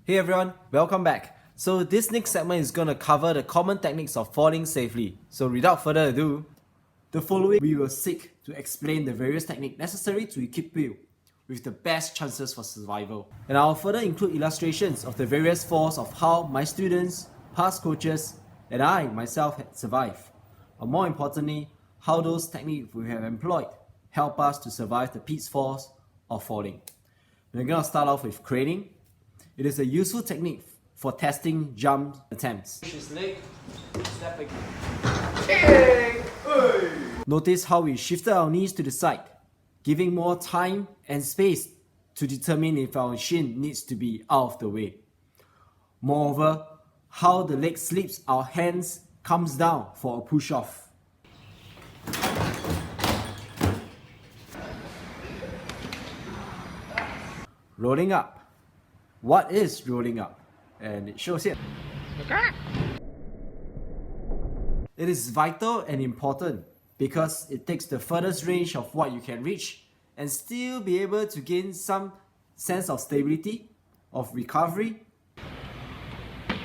Hey everyone, welcome back. So this next segment is going to cover the common techniques of falling safely. So without further ado, the following we will seek to explain the various techniques necessary to equip you with the best chances for survival. And I'll further include illustrations of the various falls of how my students, past coaches, and I myself had survived. But more importantly, how those techniques we have employed help us to survive the pitfalls of falling. We're going to start off with craning. It is a useful technique for testing jump attempts. Push his leg, step again. Notice how we shifted our knees to the side, giving more time and space to determine if our shin needs to be out of the way. Moreover, how the leg slips, our hands comes down for a push-off. Rolling up. What is rolling up? And it shows here. It is vital and important because it takes the furthest range of what you can reach and still be able to gain some sense of stability, of recovery.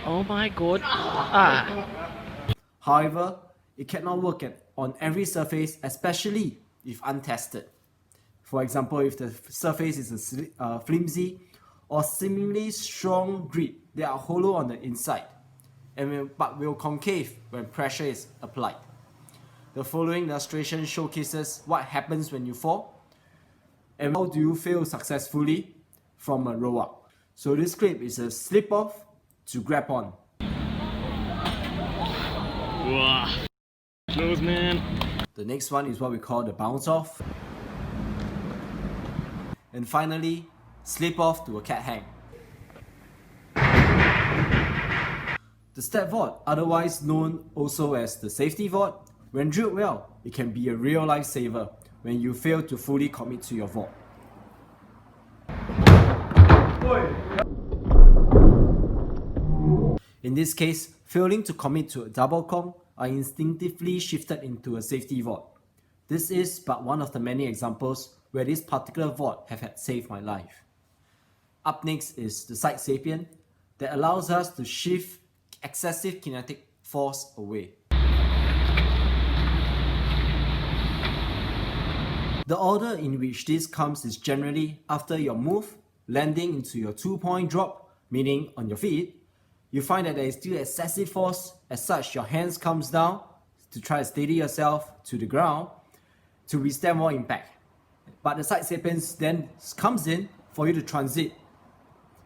Oh my god. However, it cannot work on every surface, especially if untested. For example, if the surface is a flimsy or seemingly strong grid, they are hollow on the inside but will concave when pressure is applied. The following illustration showcases what happens when you fall and how do you fail successfully from a roll up. So this clip is a slip off to grab on. Wow. Close, man. The next one is what we call the bounce off. And finally, slip off to a cat hang. The step vault, otherwise known also as the safety vault, when drilled well, it can be a real lifesaver when you fail to fully commit to your vault. In this case, failing to commit to a double Kong, I instinctively shifted into a safety vault. This is but one of the many examples where this particular vault have had saved my life. Up next is the side sapien that allows us to shift excessive kinetic force away. The order in which this comes is generally after your move, landing into your 2-point drop, meaning on your feet. You find that there is still excessive force, as such your hands comes down to try to steady yourself to the ground to withstand more impact. But the side sapiens then comes in for you to transit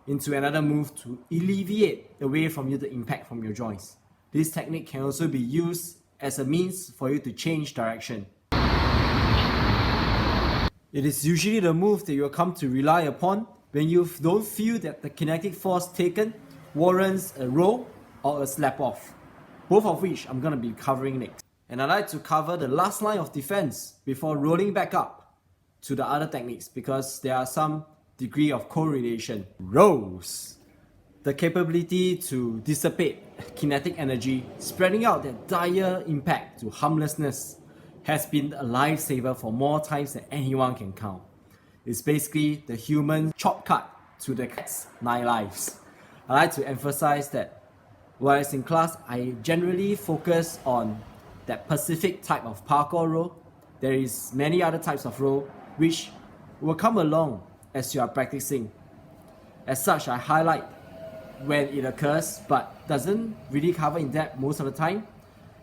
into another move to alleviate away from you the impact from your joints. This technique can also be used as a means for you to change direction. It is usually the move that you will come to rely upon when you don't feel that the kinetic force taken warrants a roll or a slap off, both of which I'm going to be covering next. And I'd like to cover the last line of defense before rolling back up to the other techniques because there are some degree of correlation. Rolls. The capability to dissipate kinetic energy, spreading out that dire impact to harmlessness, has been a lifesaver for more times than anyone can count. It's basically the human shortcut to the cat's 9 lives. I like to emphasize that whereas in class I generally focus on that specific type of parkour roll, there is many other types of roll which will come along as you are practicing. As such, I highlight when it occurs but doesn't really cover in depth most of the time,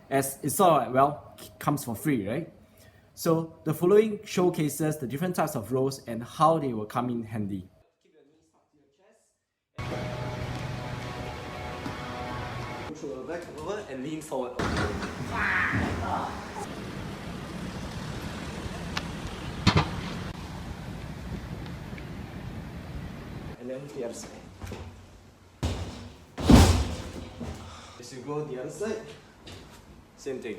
as it's sort of like, well, comes for free, right? So the following showcases the different types of rolls and how they will come in handy. Keep your knees stuck to your chest. Control back over and lean forward. And then the other side. As you go the other side, same thing.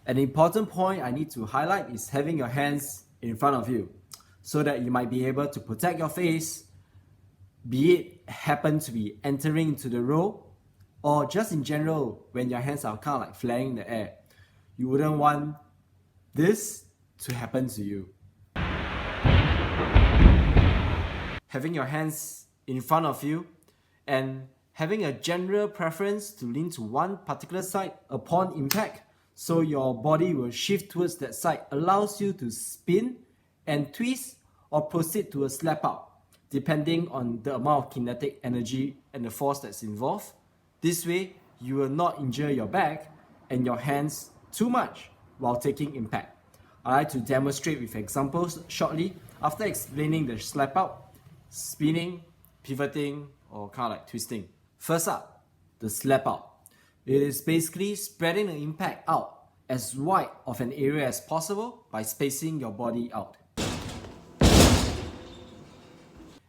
An important point I need to highlight is having your hands in front of you so that you might be able to protect your face, be it happen to be entering into the roll or just in general when your hands are kind of like flaring in the air. You wouldn't want this to happen to you. having your hands in front of you, and having a general preference to lean to one particular side upon impact, so your body will shift towards that side, allows you to spin and twist or proceed to a slap out, depending on the amount of kinetic energy and the force that's involved. This way, you will not injure your back and your hands too much while taking impact. I like to demonstrate with examples shortly after explaining the slap out, spinning, pivoting, or kind of like twisting. First up, the slap out. It is basically spreading the impact out as wide of an area as possible by spacing your body out.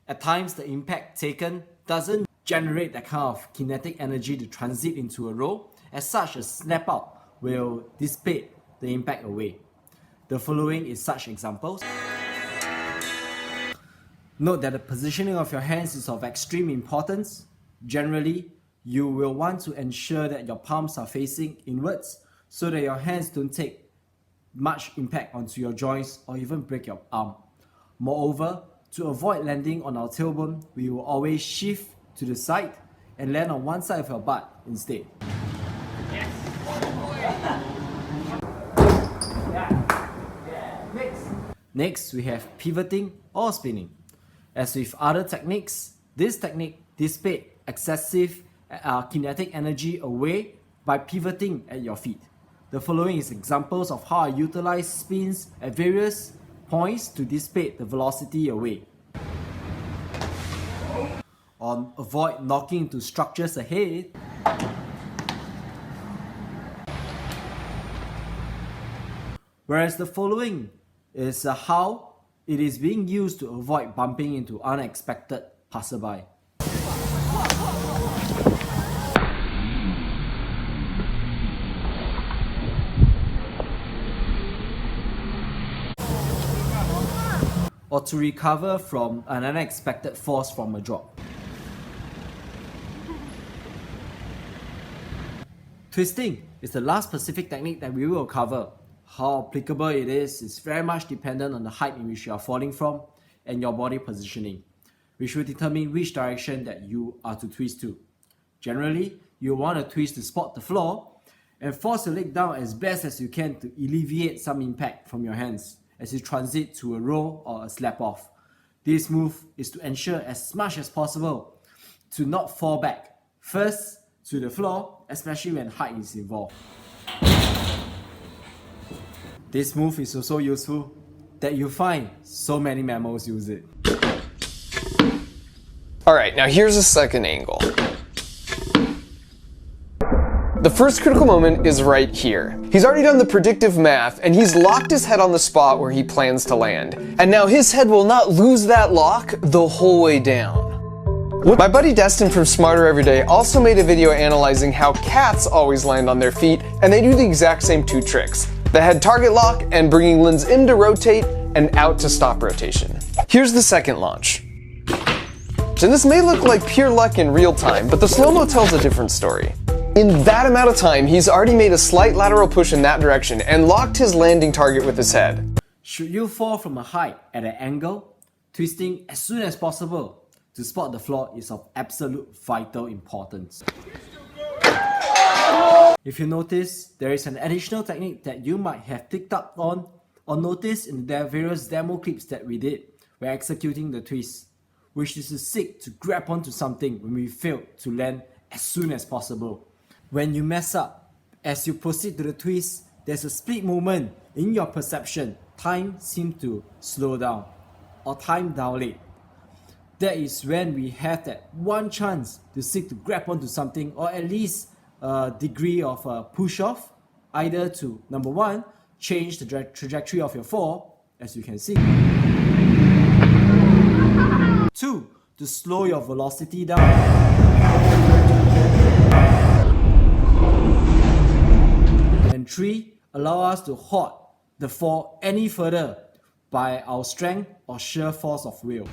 At times, the impact taken doesn't generate that kind of kinetic energy to transit into a roll. As such, a snap out will dissipate the impact away. The following is such examples. Note that the positioning of your hands is of extreme importance. Generally, you will want to ensure that your palms are facing inwards so that your hands don't take much impact onto your joints or even break your arm. Moreover, to avoid landing on our tailbone, we will always shift to the side and land on one side of your butt instead. Next, we have pivoting or spinning. As with other techniques, this technique dissipates excessive kinetic energy away by pivoting at your feet. The following is examples of how I utilize spins at various points to dissipate the velocity away. Or avoid knocking into structures ahead. Whereas the following is how it is being used to avoid bumping into unexpected passerby. Or to recover from an unexpected force from a drop. Twisting is the last specific technique that we will cover. How applicable it is very much dependent on the height in which you are falling from and your body positioning, which will determine which direction that you are to twist to. Generally, you want to twist to spot the floor and force your leg down as best as you can to alleviate some impact from your hands as you transit to a roll or a slap off. This move is to ensure as much as possible to not fall back first to the floor, especially when height is involved. This move is also useful that you find so many mammals use it. Alright, now here's a second angle. The first critical moment is right here. He's already done the predictive math, and he's locked his head on the spot where he plans to land. And now his head will not lose that lock the whole way down. My buddy Destin from Smarter Everyday also made a video analyzing how cats always land on their feet, and they do the exact same two tricks. The head target lock and bringing limbs in to rotate and out to stop rotation. Here's the second launch. And this may look like pure luck in real time, but the slow-mo tells a different story. In that amount of time, he's already made a slight lateral push in that direction and locked his landing target with his head. Should you fall from a height at an angle, twisting as soon as possible to spot the floor is of absolute vital importance. If you notice, there is an additional technique that you might have picked up on or noticed in the various demo clips that we did when executing the twist, which is to seek to grab onto something when we fail to land as soon as possible. When you mess up, as you proceed to the twist, there's a split moment in your perception. Time seems to slow down or time dilate. That is when we have that one chance to seek to grab onto something or at least a degree of a push off, either to, number one, change the trajectory of your fall, as you can see. 2, to slow your velocity down. And 3, allow us to halt the fall any further by our strength or sheer force of will.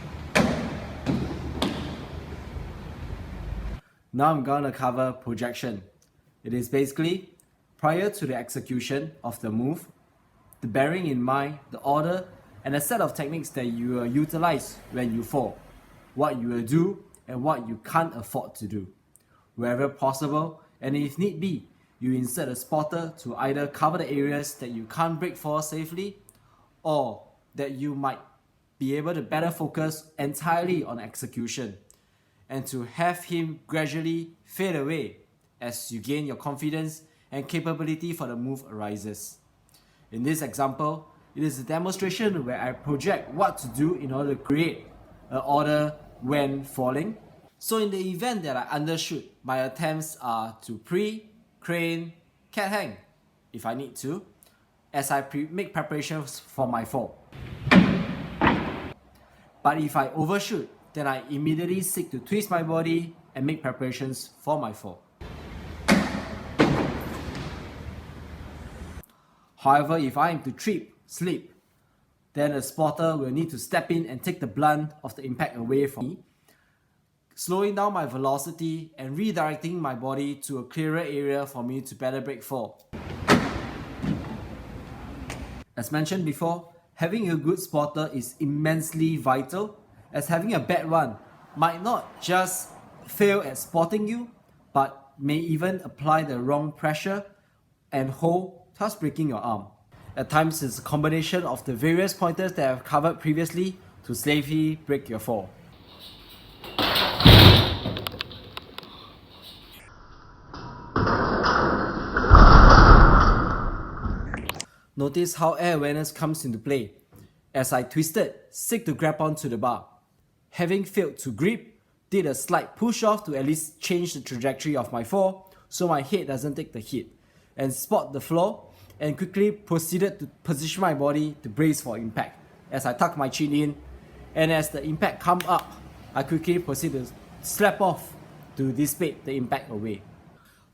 Now I'm gonna cover projection. It is basically prior to the execution of the move, bearing in mind the order and a set of techniques that you utilize when you fall. what you will do and what you can't afford to do. Wherever possible, and if need be, you insert a spotter to either cover the areas that you can't break for safely, or that you might be able to better focus entirely on execution, and to have him gradually fade away as you gain your confidence and capability for the move arises. In this example, it is a demonstration where I project what to do in order to create an order when falling. So in the event that I undershoot, my attempts are to pre, crane, cat hang if I need to, as I make preparations for my fall. But if I overshoot, then I immediately seek to twist my body and make preparations for my fall. However, if I am to trip, slip, then a spotter will need to step in and take the blunt of the impact away from me, slowing down my velocity and redirecting my body to a clearer area for me to better break fall. As mentioned before, having a good spotter is immensely vital, as having a bad one might not just fail at spotting you, but may even apply the wrong pressure and hold, thus breaking your arm. At times, it's a combination of the various pointers that I've covered previously to safely break your fall. Notice how air awareness comes into play. As I twisted, seek to grab onto the bar. Having failed to grip, did a slight push off to at least change the trajectory of my fall so my head doesn't take the hit, and spot the floor, and quickly proceeded to position my body to brace for impact. As I tuck my chin in, and as the impact come up, I quickly proceed to slap off to dissipate the impact away.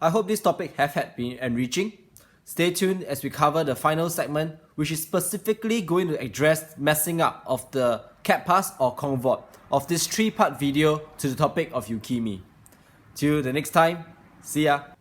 I hope this topic have been enriching. Stay tuned as we cover the final segment, which is specifically going to address messing up of the cat pass or convert of this 3-part video to the topic of Ukemi. Till the next time, see ya!